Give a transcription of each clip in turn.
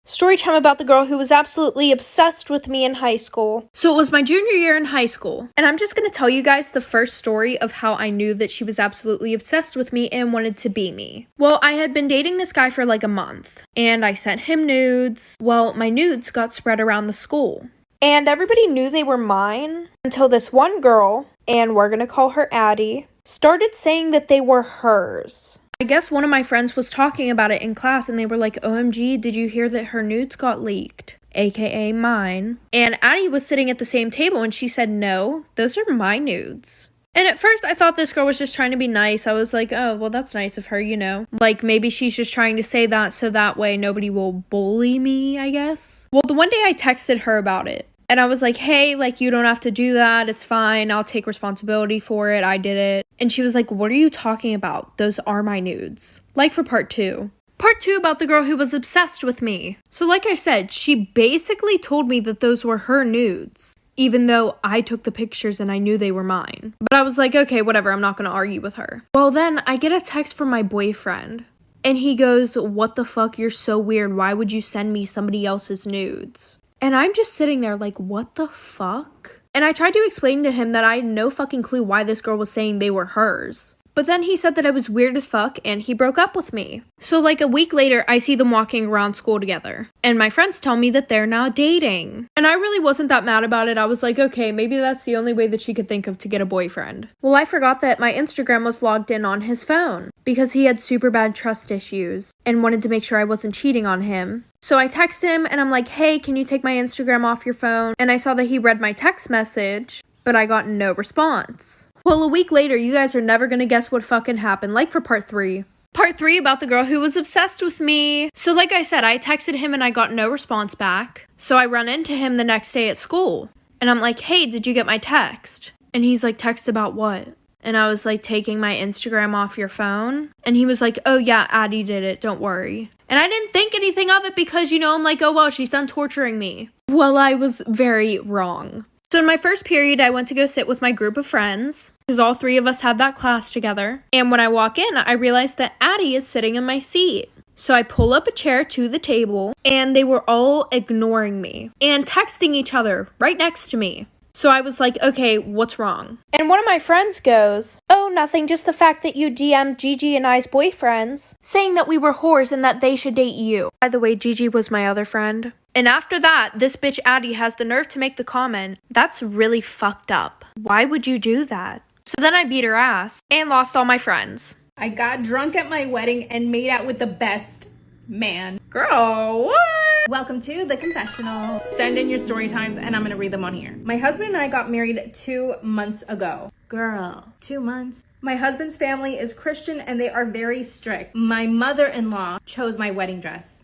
Story time about the girl who was absolutely obsessed with me in high school. So it was my junior year in high school, and I'm just going to tell you guys the first story of how I knew that she was absolutely obsessed with me and wanted to be me. Well, I had been dating this guy for like a month, and I sent him nudes. Well, my nudes got spread around the school, and everybody knew they were mine until this one girl, and we're going to call her Addie, started saying that they were hers. I guess one of my friends was talking about it in class and they were like, OMG, did you hear that her nudes got leaked? AKA mine. And Addie was sitting at the same table and she said, no, those are my nudes. And at first I thought this girl was just trying to be nice. I was like, oh, well, that's nice of her, you know. Like maybe she's just trying to say that so that way nobody will bully me, I guess. Well, the one day I texted her about it. And I was like, hey, like, you don't have to do that. It's fine. I'll take responsibility for it. I did it. And she was like, what are you talking about? Those are my nudes. Like for part 2. Part 2 about the girl who was obsessed with me. So like I said, she basically told me that those were her nudes, even though I took the pictures and I knew they were mine. But I was like, okay, whatever. I'm not going to argue with her. Well, then I get a text from my boyfriend. And he goes, what the fuck? You're so weird. Why would you send me somebody else's nudes? And I'm just sitting there like, what the fuck? And I tried to explain to him that I had no fucking clue why this girl was saying they were hers. But then he said that I was weird as fuck and he broke up with me. So like a week later, I see them walking around school together. And my friends tell me that they're now dating. And I really wasn't that mad about it. I was like, okay, maybe that's the only way that she could think of to get a boyfriend. Well, I forgot that my Instagram was logged in on his phone because he had super bad trust issues and wanted to make sure I wasn't cheating on him. So I text him and I'm like, hey, can you take my Instagram off your phone? And I saw that he read my text message, but I got no response. Well, a week later, you guys are never gonna guess what fucking happened, like for part 3. Part 3 about the girl who was obsessed with me. So like I said, I texted him and I got no response back. So I run into him the next day at school. And I'm like, hey, did you get my text? And he's like, text about what? And I was like, taking my Instagram off your phone? And he was like, oh yeah, Addie did it, don't worry. And I didn't think anything of it because, you know, I'm like, oh well, she's done torturing me. Well, I was very wrong. So in my first period, I went to go sit with my group of friends because all 3 of us had that class together. And when I walk in, I realize that Addie is sitting in my seat. So I pull up a chair to the table and they were all ignoring me and texting each other right next to me. So I was like, okay, what's wrong? And one of my friends goes, oh, nothing, just the fact that you DM'd Gigi and I's boyfriends, saying that we were whores and that they should date you. By the way, Gigi was my other friend. And after that, this bitch Addie has the nerve to make the comment, that's really fucked up. Why would you do that? So then I beat her ass and lost all my friends. I got drunk at my wedding and made out with the best man. Girl, what? Welcome to the confessional. Send in your story times and I'm gonna read them on here. My husband and I got married 2 months ago. Girl, 2 months? My husband's family is Christian and they are very strict. My mother-in-law chose my wedding dress.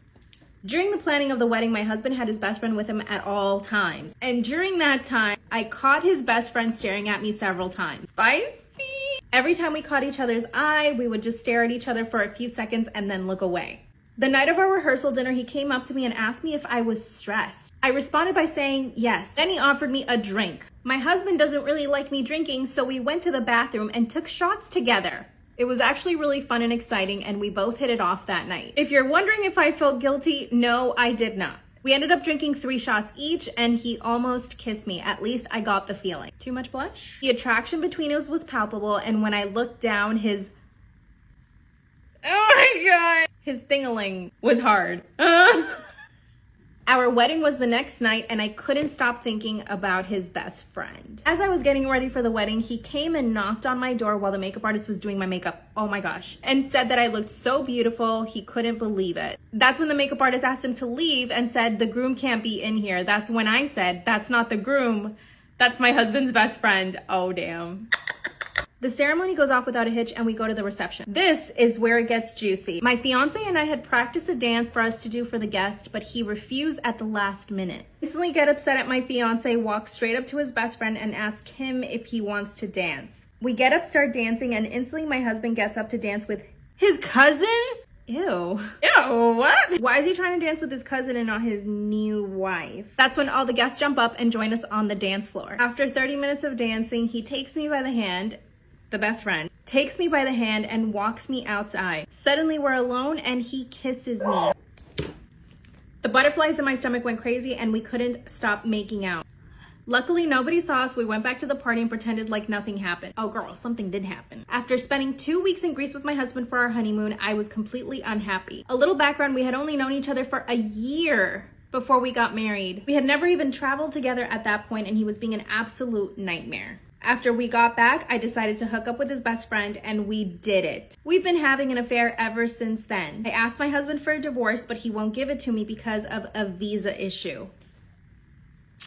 During the planning of the wedding, my husband had his best friend with him at all times. And during that time, I caught his best friend staring at me several times. Spicy! Every time we caught each other's eye, we would just stare at each other for a few seconds and then look away. The night of our rehearsal dinner, he came up to me and asked me if I was stressed. I responded by saying yes. Then he offered me a drink. My husband doesn't really like me drinking, so we went to the bathroom and took shots together. It was actually really fun and exciting, and we both hit it off that night. If you're wondering if I felt guilty, no, I did not. We ended up drinking 3 shots each, and he almost kissed me. At least I got the feeling. Too much blush? The attraction between us was palpable, and when I looked down, his... oh my god! His thing-a-ling was hard. Our wedding was the next night and I couldn't stop thinking about his best friend. As I was getting ready for the wedding, he came and knocked on my door while the makeup artist was doing my makeup. Oh my gosh. And said that I looked so beautiful, he couldn't believe it. That's when the makeup artist asked him to leave and said, the groom can't be in here. That's when I said, that's not the groom. That's my husband's best friend. Oh damn. The ceremony goes off without a hitch and we go to the reception. This is where it gets juicy. My fiance and I had practiced a dance for us to do for the guest, but he refused at the last minute. I instantly get upset at my fiance, walk straight up to his best friend and ask him if he wants to dance. We get up, start dancing, and instantly my husband gets up to dance with his cousin? Ew. Ew, what? Why is he trying to dance with his cousin and not his new wife? That's when all the guests jump up and join us on the dance floor. After 30 minutes of dancing, he takes me by the hand, the best friend, takes me by the hand and walks me outside. Suddenly we're alone and he kisses me. The butterflies in my stomach went crazy and we couldn't stop making out. Luckily, nobody saw us. We went back to the party and pretended like nothing happened. Oh girl, something did happen. After spending 2 weeks in Greece with my husband for our honeymoon, I was completely unhappy. A little background, we had only known each other for a year before we got married. We had never even traveled together at that point, and he was being an absolute nightmare. After we got back, I decided to hook up with his best friend, and we did it. We've been having an affair ever since then. I asked my husband for a divorce, but he won't give it to me because of a visa issue.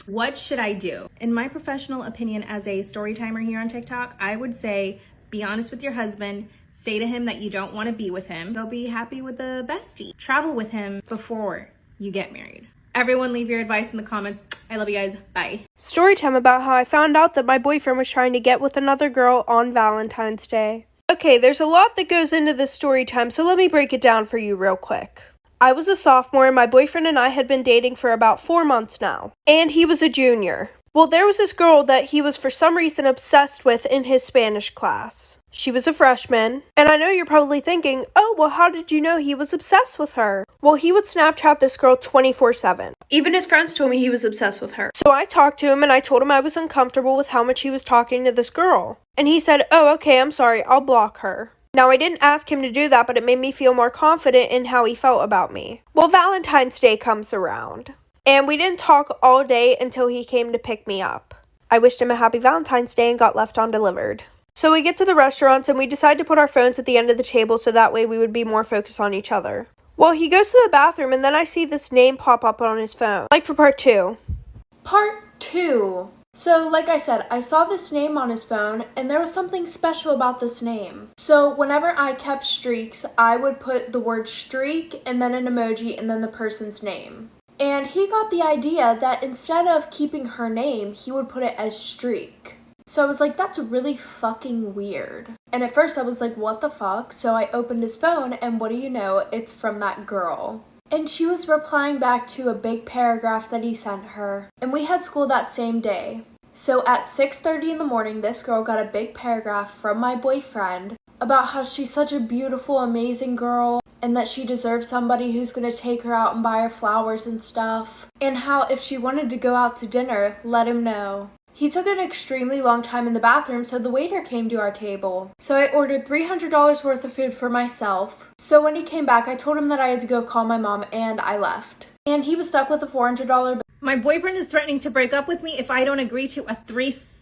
What should I do? In my professional opinion as a story timer here on TikTok, I would say be honest with your husband. Say to him that you don't want to be with him. He'll be happy with a bestie. Travel with him before you get married. Everyone leave your advice in the comments. I love you guys. Bye. Story time about how I found out that my boyfriend was trying to get with another girl on Valentine's Day. Okay, there's a lot that goes into this story time, so let me break it down for you real quick. I was a sophomore and my boyfriend and I had been dating for about 4 months now. And he was a junior. Well, there was this girl that he was for some reason obsessed with in his Spanish class. She was a freshman. And I know you're probably thinking, oh, well, how did you know he was obsessed with her? Well, he would Snapchat this girl 24/7. Even his friends told me he was obsessed with her. So I talked to him and I told him I was uncomfortable with how much he was talking to this girl. And he said, oh, okay, I'm sorry, I'll block her. Now, I didn't ask him to do that, but it made me feel more confident in how he felt about me. Well, Valentine's Day comes around, and we didn't talk all day until he came to pick me up. I wished him a happy Valentine's Day and got left undelivered. So we get to the restaurants, and we decide to put our phones at the end of the table so that way we would be more focused on each other. Well, he goes to the bathroom, and then I see this name pop up on his phone. Like for part 2. Part 2. So, like I said, I saw this name on his phone, and there was something special about this name. So, whenever I kept streaks, I would put the word streak, and then an emoji, and then the person's name. And he got the idea that instead of keeping her name, he would put it as streak. So I was like, that's really fucking weird. And at first I was like, what the fuck? So I opened his phone, and what do you know? It's from that girl. And she was replying back to a big paragraph that he sent her. And we had school that same day. So at 6:30 in the morning, this girl got a big paragraph from my boyfriend about how she's such a beautiful, amazing girl, and that she deserves somebody who's gonna take her out and buy her flowers and stuff. And how if she wanted to go out to dinner, let him know. He took an extremely long time in the bathroom, so the waiter came to our table. So I ordered $300 worth of food for myself. So when he came back, I told him that I had to go call my mom, and I left. And he was stuck with a $400 bill. My boyfriend is threatening to break up with me if I don't agree to a threesome?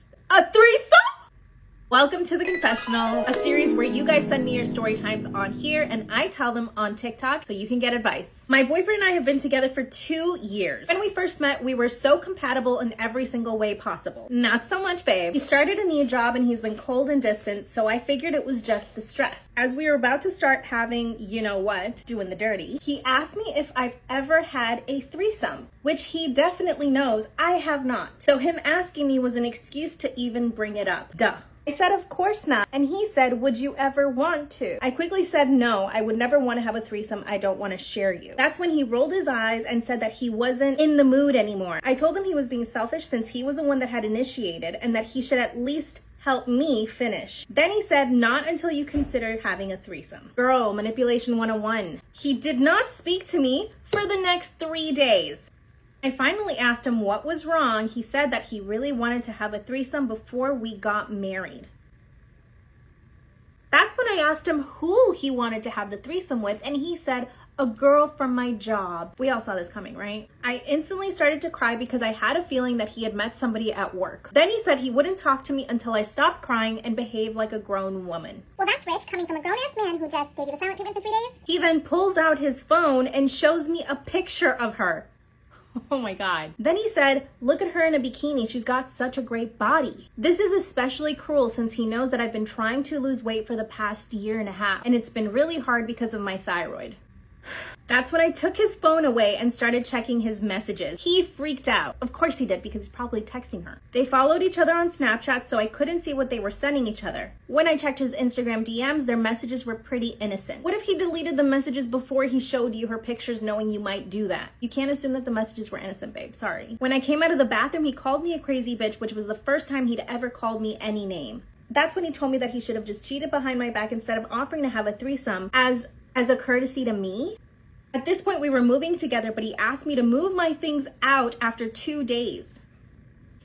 Welcome to The Confessional, a series where you guys send me your story times on here and I tell them on TikTok so you can get advice. My boyfriend and I have been together for 2 years. When we first met, we were so compatible in every single way possible. Not so much, babe. He started a new job and he's been cold and distant, so I figured it was just the stress. As we were about to start having, you know what, doing the dirty, he asked me if I've ever had a threesome, which he definitely knows I have not. So him asking me was an excuse to even bring it up. Duh. I said, of course not. And he said, would you ever want to? I quickly said, no, I would never want to have a threesome. I don't want to share you. That's when he rolled his eyes and said that he wasn't in the mood anymore. I told him he was being selfish since he was the one that had initiated and that he should at least help me finish. Then he said, not until you consider having a threesome. Girl, manipulation 101. He did not speak to me for the next 3 days. I finally asked him what was wrong. He said that he really wanted to have a threesome before we got married. That's when I asked him who he wanted to have the threesome with, and he said, a girl from my job. We all saw this coming, right? I instantly started to cry because I had a feeling that he had met somebody at work. Then he said he wouldn't talk to me until I stopped crying and behaved like a grown woman. Well, that's rich, coming from a grown-ass man who just gave you the silent treatment for 3 days. He then pulls out his phone and shows me a picture of her. Oh my God. Then he said, look at her in a bikini. She's got such a great body. This is especially cruel since he knows that I've been trying to lose weight for the past 1.5 years, and it's been really hard because of my thyroid. That's when I took his phone away and started checking his messages. He freaked out. Of course he did, because he's probably texting her. They followed each other on Snapchat, so I couldn't see what they were sending each other. When I checked his Instagram DMs, their messages were pretty innocent. What if he deleted the messages before he showed you her pictures, knowing you might do that? You can't assume that the messages were innocent, babe. Sorry. When I came out of the bathroom, he called me a crazy bitch, which was the first time he'd ever called me any name. That's when he told me that he should have just cheated behind my back instead of offering to have a threesome as a courtesy to me. At this point, we were moving together, but he asked me to move my things out after 2 days.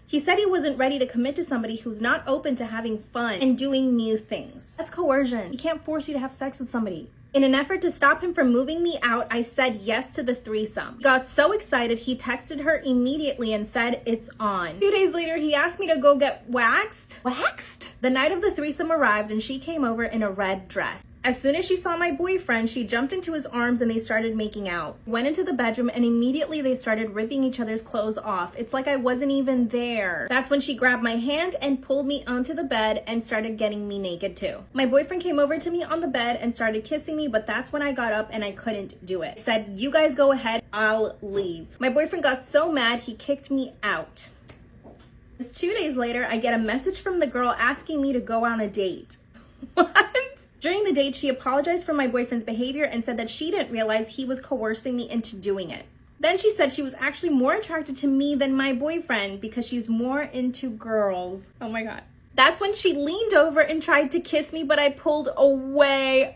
He said he wasn't ready to commit to somebody who's not open to having fun and doing new things. That's coercion. He can't force you to have sex with somebody. In an effort to stop him from moving me out, I said yes to the threesome. He got so excited, he texted her immediately and said, "It's on." 2 days later, he asked me to go get waxed. Waxed? The night of the threesome arrived and she came over in a red dress. As soon as she saw my boyfriend, she jumped into his arms and they started making out. Went into the bedroom and immediately they started ripping each other's clothes off. It's like I wasn't even there. That's when she grabbed my hand and pulled me onto the bed and started getting me naked too. My boyfriend came over to me on the bed and started kissing me, but that's when I got up and I couldn't do it. I said, "You guys go ahead, I'll leave." My boyfriend got so mad, he kicked me out. 2 days later, I get a message from the girl asking me to go on a date. What? During the date, she apologized for my boyfriend's behavior and said that she didn't realize he was coercing me into doing it. Then she said she was actually more attracted to me than my boyfriend because she's more into girls. Oh my God. That's when she leaned over and tried to kiss me, but I pulled away.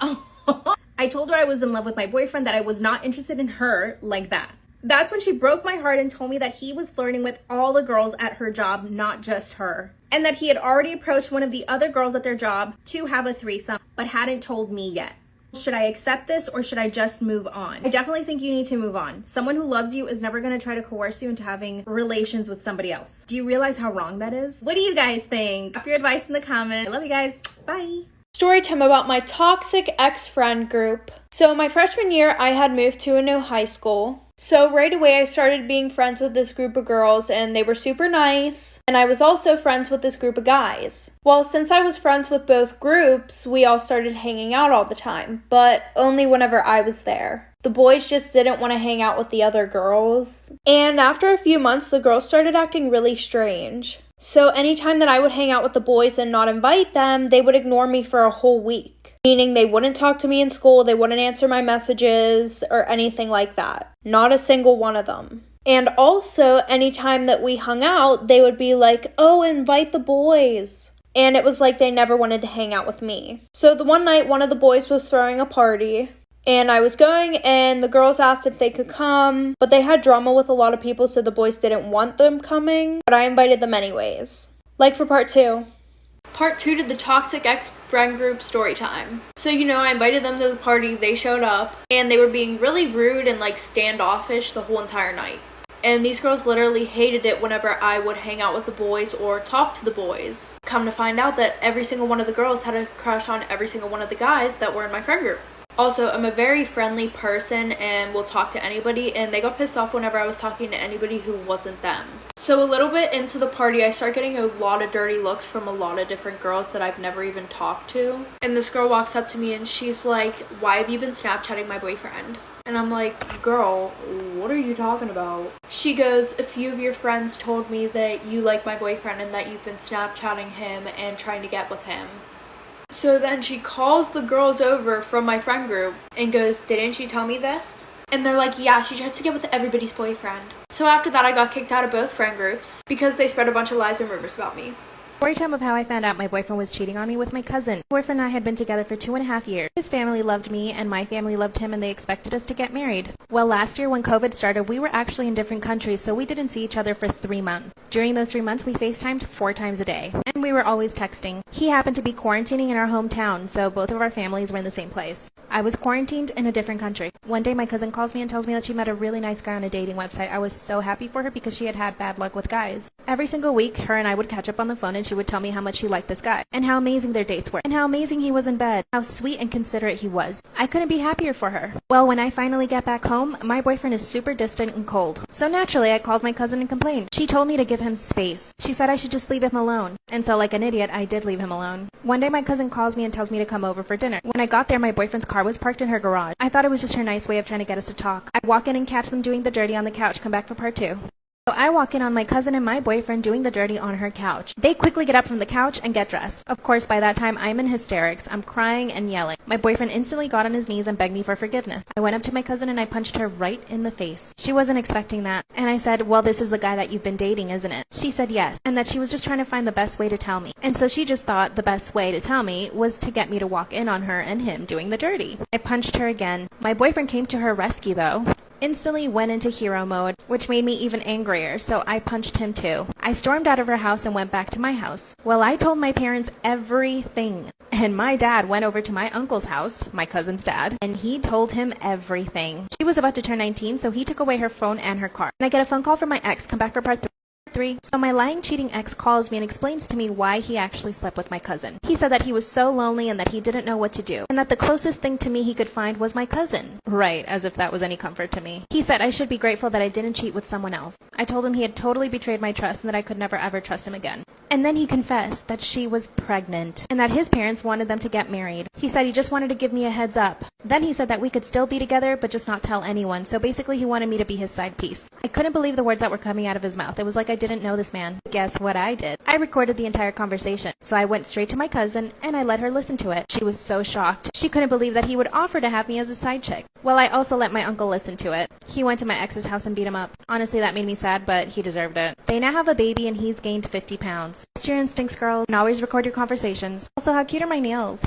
I told her I was in love with my boyfriend, that I was not interested in her like that. That's when she broke my heart and told me that he was flirting with all the girls at her job, not just her. And that he had already approached one of the other girls at their job to have a threesome, but hadn't told me yet. Should I accept this or should I just move on? I definitely think you need to move on. Someone who loves you is never going to try to coerce you into having relations with somebody else. Do you realize how wrong that is? What do you guys think? Drop your advice in the comments. I love you guys. Bye. Story time about my toxic ex-friend group. So my freshman year, I had moved to a new high school. So right away, I started being friends with this group of girls and they were super nice. And I was also friends with this group of guys. Well, since I was friends with both groups, we all started hanging out all the time, but only whenever I was there. The boys just didn't want to hang out with the other girls. And after a few months, the girls started acting really strange. So anytime that I would hang out with the boys and not invite them, they would ignore me for a whole week. Meaning they wouldn't talk to me in school, they wouldn't answer my messages, or anything like that. Not a single one of them. And also, anytime that we hung out, they would be like, "Oh, invite the boys." And it was like they never wanted to hang out with me. So the one night, one of the boys was throwing a party. And I was going and the girls asked if they could come, but they had drama with a lot of people, so the boys didn't want them coming, but I invited them anyways. Like for part 2. Part 2 to the toxic ex-friend group story time. So, I invited them to the party, they showed up, and they were being really rude and standoffish the whole entire night. And these girls literally hated it whenever I would hang out with the boys or talk to the boys. Come to find out that every single one of the girls had a crush on every single one of the guys that were in my friend group. Also, I'm a very friendly person and will talk to anybody, and they got pissed off whenever I was talking to anybody who wasn't them. So a little bit into the party, I start getting a lot of dirty looks from a lot of different girls that I've never even talked to. And this girl walks up to me and she's like, "Why have you been Snapchatting my boyfriend?" And I'm like, "Girl, what are you talking about?" She goes, "A few of your friends told me that you like my boyfriend and that you've been Snapchatting him and trying to get with him." So then she calls the girls over from my friend group and goes, "Didn't she tell me this?" And they're like, "Yeah, she tries to get with everybody's boyfriend." So after that, I got kicked out of both friend groups because they spread a bunch of lies and rumors about me. Story time of how I found out my boyfriend was cheating on me with my cousin. My boyfriend and I had been together for 2.5 years. His family loved me and my family loved him and they expected us to get married. Well, last year when COVID started, we were actually in different countries, so we didn't see each other for 3 months. During those 3 months, we FaceTimed 4 times a day, and we were always texting. He happened to be quarantining in our hometown, so both of our families were in the same place. I was quarantined in a different country. One day, my cousin calls me and tells me that she met a really nice guy on a dating website. I was so happy for her because she had had bad luck with guys. Every single week, her and I would catch up on the phone and she would tell me how much she liked this guy, and how amazing their dates were, and how amazing he was in bed, how sweet and considerate he was. I couldn't be happier for her. Well, when I finally get back home, my boyfriend is super distant and cold. So naturally, I called my cousin and complained. She told me to give him space. She said I should just leave him alone. And so like an idiot, I did leave him alone. One day my cousin calls me and tells me to come over for dinner. When I got there, my boyfriend's car was parked in her garage. I thought it was just her nice way of trying to get us to talk. I walk in and catch them doing the dirty on the couch. Come back for part 2. So I walk in on my cousin and my boyfriend doing the dirty on her couch. They quickly get up from the couch and get dressed. Of course, by that time, I'm in hysterics. I'm crying and yelling. My boyfriend instantly got on his knees and begged me for forgiveness. I went up to my cousin and I punched her right in the face. She wasn't expecting that. And I said, well, this is the guy that you've been dating, isn't it? She said yes, and that she was just trying to find the best way to tell me. And so she just thought the best way to tell me was to get me to walk in on her and him doing the dirty. I punched her again. My boyfriend came to her rescue though. Instantly went into hero mode, which made me even angrier, so I punched him too. I stormed out of her house and went back to my house. Well, I told my parents everything. And my dad went over to my uncle's house, my cousin's dad, and he told him everything. She was about to turn 19, so he took away her phone and her car. And I get a phone call from my ex, come back for part 3. So my lying, cheating ex calls me and explains to me why he actually slept with my cousin. He said that he was so lonely and that he didn't know what to do, and that the closest thing to me he could find was my cousin. Right, as if that was any comfort to me. He said I should be grateful that I didn't cheat with someone else. I told him he had totally betrayed my trust and that I could never ever trust him again. And then he confessed that she was pregnant and that his parents wanted them to get married. He said he just wanted to give me a heads up. Then he said that we could still be together but just not tell anyone, so basically he wanted me to be his side piece. I couldn't believe the words that were coming out of his mouth. It was like I didn't know this man. Guess what I did? I recorded the entire conversation. So I went straight to my cousin and I let her listen to it. She was so shocked. She couldn't believe that he would offer to have me as a side chick. Well, I also let my uncle listen to it. He went to my ex's house and beat him up. Honestly, that made me sad, but he deserved it. They now have a baby and he's gained 50 pounds. Trust your instincts, girl, and always record your conversations. Also, how cute are my nails?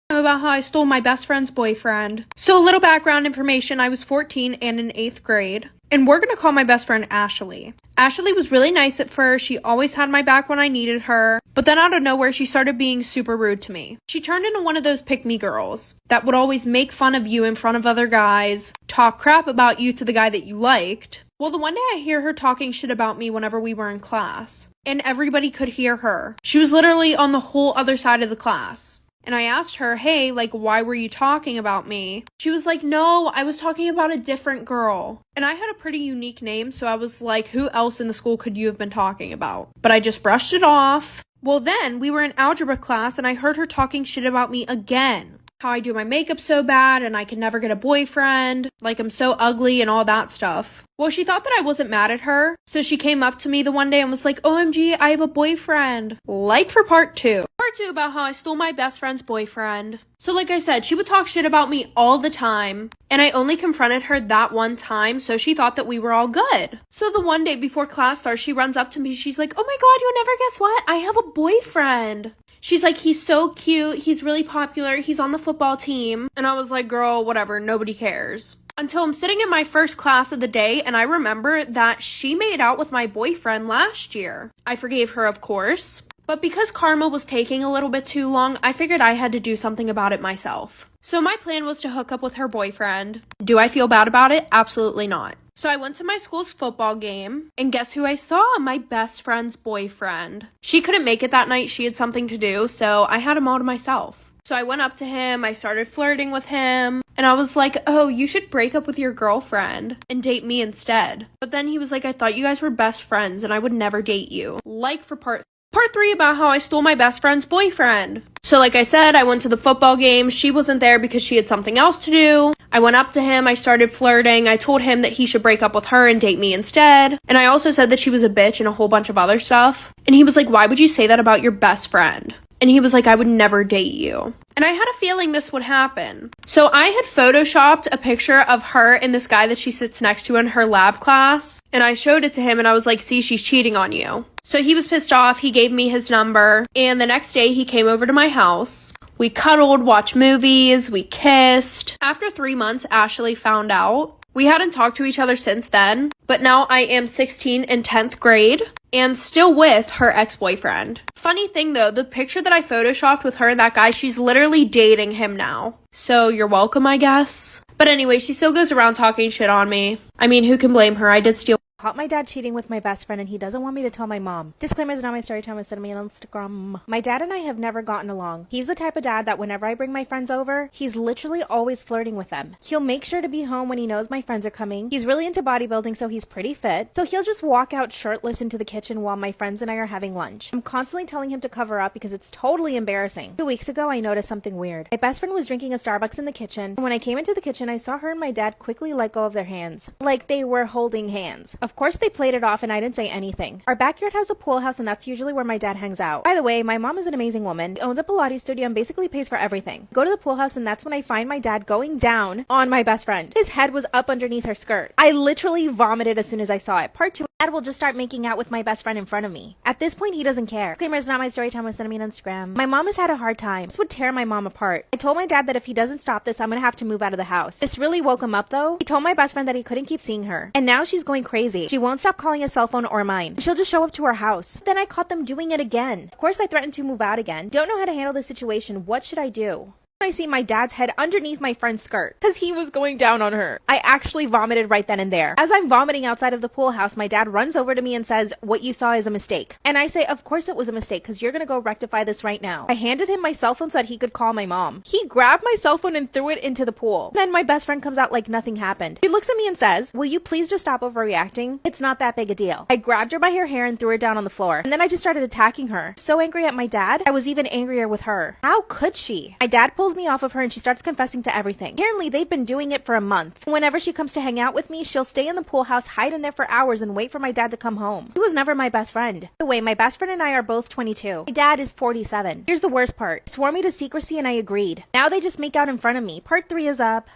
About how I stole my best friend's boyfriend. So a little background information, I was 14 and in 8th grade. And we're gonna call my best friend Ashley. Ashley was really nice at first. She always had my back when I needed her. But then out of nowhere, she started being super rude to me. She turned into one of those pick-me girls that would always make fun of you in front of other guys, talk crap about you to the guy that you liked. Well, the one day I hear her talking shit about me whenever we were in class. And everybody could hear her. She was literally on the whole other side of the class. And I asked her, hey, like, why were you talking about me? She was like, no, I was talking about a different girl. And I had a pretty unique name, so I was like, who else in the school could you have been talking about? But I just brushed it off. Well, then we were in algebra class and I heard her talking shit about me again. How I do my makeup so bad and I can never get a boyfriend, like I'm so ugly and all that stuff. Well, she thought that I wasn't mad at her, so she came up to me the one day and was like, OMG, I have a boyfriend. Like for part 2. Part 2 about how I stole my best friend's boyfriend. So like I said, she would talk shit about me all the time, and I only confronted her that one time, so she thought that we were all good. So the one day before class starts, she runs up to me, she's like, oh my god, you'll never guess what? I have a boyfriend. She's like, he's so cute, he's really popular, he's on the football team. And I was like, girl, whatever, nobody cares. Until I'm sitting in my first class of the day and I remember that she made out with my boyfriend last year. I forgave her, of course. But because karma was taking a little bit too long, I figured I had to do something about it myself. So my plan was to hook up with her boyfriend. Do I feel bad about it? Absolutely not. So I went to my school's football game, and guess who I saw? My best friend's boyfriend. She couldn't make it that night, she had something to do, so I had him all to myself. So I went up to him, I started flirting with him, and I was like, oh, you should break up with your girlfriend and date me instead. But then he was like, I thought you guys were best friends and I would never date you. Like for part 3 about how I stole my best friend's boyfriend. So like I said, I went to the football game. She wasn't there because she had something else to do. I went up to him. I started flirting. I told him that he should break up with her and date me instead. And I also said that she was a bitch and a whole bunch of other stuff. And he was like, why would you say that about your best friend? And he was like, I would never date you. And I had a feeling this would happen. So I had photoshopped a picture of her and this guy that she sits next to in her lab class. And I showed it to him and I was like, see, she's cheating on you. So he was pissed off. He gave me his number. And the next day he came over to my house. We cuddled, watched movies, we kissed. After 3 months, Ashley found out. We hadn't talked to each other since then, but now I am 16 in 10th grade and still with her ex-boyfriend. Funny thing though, the picture that I photoshopped with her and that guy, she's literally dating him now. So you're welcome, I guess. But anyway, she still goes around talking shit on me. I mean, who can blame her? I did steal. Caught my dad cheating with my best friend and he doesn't want me to tell my mom. Disclaimer is not my story time, it's send me on Instagram. My dad and I have never gotten along. He's the type of dad that whenever I bring my friends over, he's literally always flirting with them. He'll make sure to be home when he knows my friends are coming. He's really into bodybuilding, so he's pretty fit. So he'll just walk out shirtless into the kitchen while my friends and I are having lunch. I'm constantly telling him to cover up because it's totally embarrassing. 2 weeks ago, I noticed something weird. My best friend was drinking a Starbucks in the kitchen, and when I came into the kitchen, I saw her and my dad quickly let go of their hands. Like they were holding hands. Of Of course they played it off and I didn't say anything. Our backyard has a pool house and that's usually where my dad hangs out. By the way, my mom is an amazing woman. She owns a Pilates studio and basically pays for everything. Go to the pool house and that's when I find my dad going down on my best friend. His head was up underneath her skirt. I literally vomited as soon as I saw it. Part 2. Dad will just start making out with my best friend in front of me. At this point, he doesn't care. Disclaimer is not my story time. Was sending me on Instagram. My mom has had a hard time. This would tear my mom apart. I told my dad that if he doesn't stop this, I'm gonna have to move out of the house. This really woke him up though. He told my best friend that he couldn't keep seeing her. And now she's going crazy. She won't stop calling his cell phone or mine. She'll just show up to our house. Then I caught them doing it again. Of course, I threatened to move out again. Don't know how to handle this situation. What should I do? I see my dad's head underneath my friend's skirt because he was going down on her. I actually vomited right then and there. As I'm vomiting outside of the pool house, my dad runs over to me and says, "What you saw is a mistake." And I say, "Of course it was a mistake because you're gonna go rectify this right now." I handed him my cell phone so that he could call my mom. He grabbed my cell phone and threw it into the pool. Then my best friend comes out like nothing happened. She looks at me and says, "Will you please just stop overreacting? It's not that big a deal." I grabbed her by her hair and threw her down on the floor. And then I just started attacking her. So angry at my dad, I was even angrier with her. How could she? My dad pulls me off of her and she starts confessing to everything. Apparently, they've been doing it for a month. Whenever she comes to hang out with me, she'll stay in the pool house, hide in there for hours, and wait for my dad to come home. He was never my best friend. By the way, my best friend and I are both 22. My dad is 47. Here's the worst part. He swore me to secrecy and I agreed. Now they just make out in front of me. Part 3 is up.